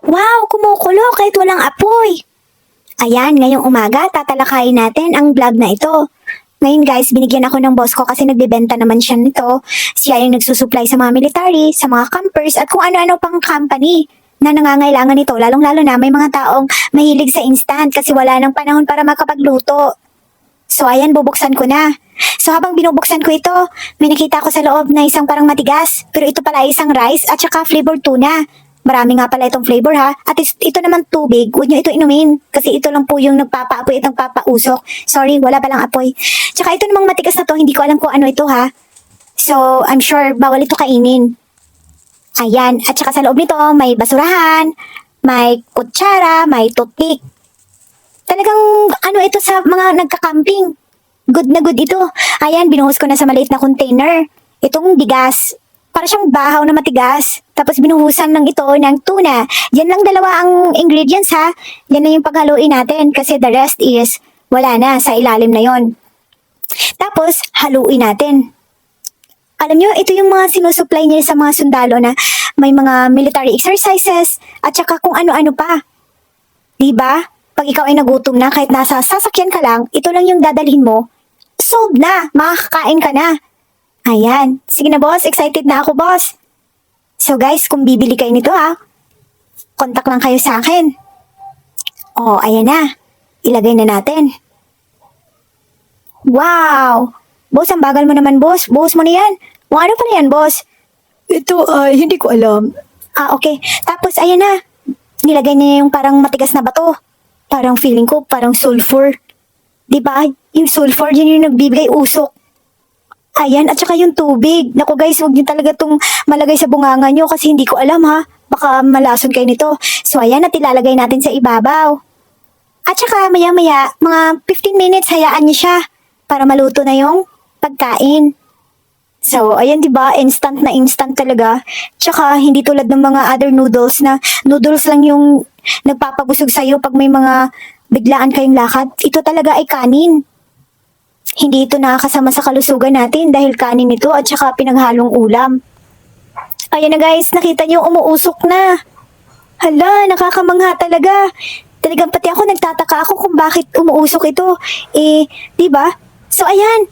Wow, kumukulo kahit walang apoy. Ayan, ngayong umaga, tatalakayin natin ang vlog na ito. Ngayon guys, binigyan ako ng boss ko kasi nagbebenta naman siya nito. Siya yung nagsusupply sa mga military, sa mga campers, at kung ano-ano pang company na nangangailangan nito. Lalong-lalo na may mga taong mahilig sa instant kasi wala nang panahon para makapagluto. So ayan, bubuksan ko na. So habang binubuksan ko ito, may nakita ko sa loob na isang parang matigas. Pero ito pala ay isang rice at saka flavored tuna. Marami nga pala itong flavor ha. At ito naman tubig, huwag nyo ito inumin. Kasi ito lang po yung nagpapaapoy at nagpapausok. Sorry, wala palang apoy. Tsaka ito namang matigas na to, hindi ko alam kung ano ito ha. So, I'm sure bawal ito kainin. Ayan, at saka sa loob nito, may basurahan, may kutsara, may toothpick. Talagang ano ito sa mga nagka-camping. Good na good ito. Ayan, binuhos ko na sa maliit na container. Itong bigas, para siyang bahaw na matigas. Tapos binuhusan ng ito ng tuna. Yan lang dalawa ang ingredients ha. Yan na yung paghaluin natin kasi the rest is wala na sa ilalim na yon. Tapos haluin natin. Alam nyo, ito yung mga sinusupply niya sa mga sundalo na may mga military exercises at saka kung ano-ano pa. Diba? Pag ikaw ay nagutom na kahit nasa sasakyan ka lang, ito lang yung dadalhin mo. Solved na! Makakakain ka na. Ayan. Sige na boss, excited na ako boss. So guys, kung bibili kayo nito ha, contact lang kayo sa akin. Oh, ayan na. Ilagay na natin. Wow! Boss, ang bagal mo naman boss. Boss mo na yan. O ano pa na yan boss? Ito ay hindi ko alam. Ah, okay. Tapos ayan na. Nilagay niya yung parang matigas na bato. Parang feeling ko, parang sulfur. Diba? Yung sulfur, yun yung nagbibigay usok. Ayan, at saka yung tubig. Naku guys, huwag niyo talaga itong malagay sa bunganga niyo kasi hindi ko alam ha. Baka malason kayo nito. So ayan, at ilalagay natin sa ibabaw. At saka maya-maya, mga 15 minutes, hayaan niyo siya para maluto na yung pagkain. So, ayan 'di ba, instant na instant talaga. Tsaka hindi tulad ng mga other noodles na noodles lang yung nagpapabusog sa iyo pag may mga biglaan kayong lakad. Ito talaga ay kanin. Hindi ito nakakasama sa kalusugan natin dahil kanin ito at saka pinaghalong ulam. Ayan na guys, nakita niyo umuusok na. Hala, nakakamangha talaga. Talagang pati ako nagtataka ako kung bakit umuusok ito. 'Di ba? So ayan,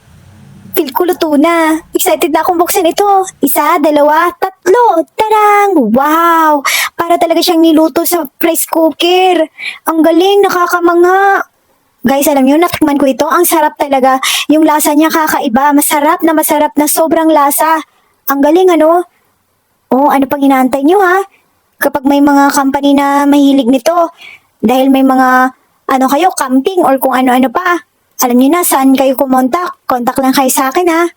feel ko luto na. Excited na akong buksan ito. Isa, dalawa, tatlo. Tarang! Wow! Para talaga siyang niluto sa rice cooker. Ang galing, nakakamangha. Guys, alam niyo, natikman ko ito. Ang sarap talaga. Yung lasa niya kakaiba. Masarap na sobrang lasa. Ang galing, ano? Oh, ano pang inaantay niyo, ha? Kapag may mga company na mahilig nito, dahil may mga, camping or kung ano-ano pa. Alam niyo na, saan kayo kumontak? Contact lang kayo sa akin, ha?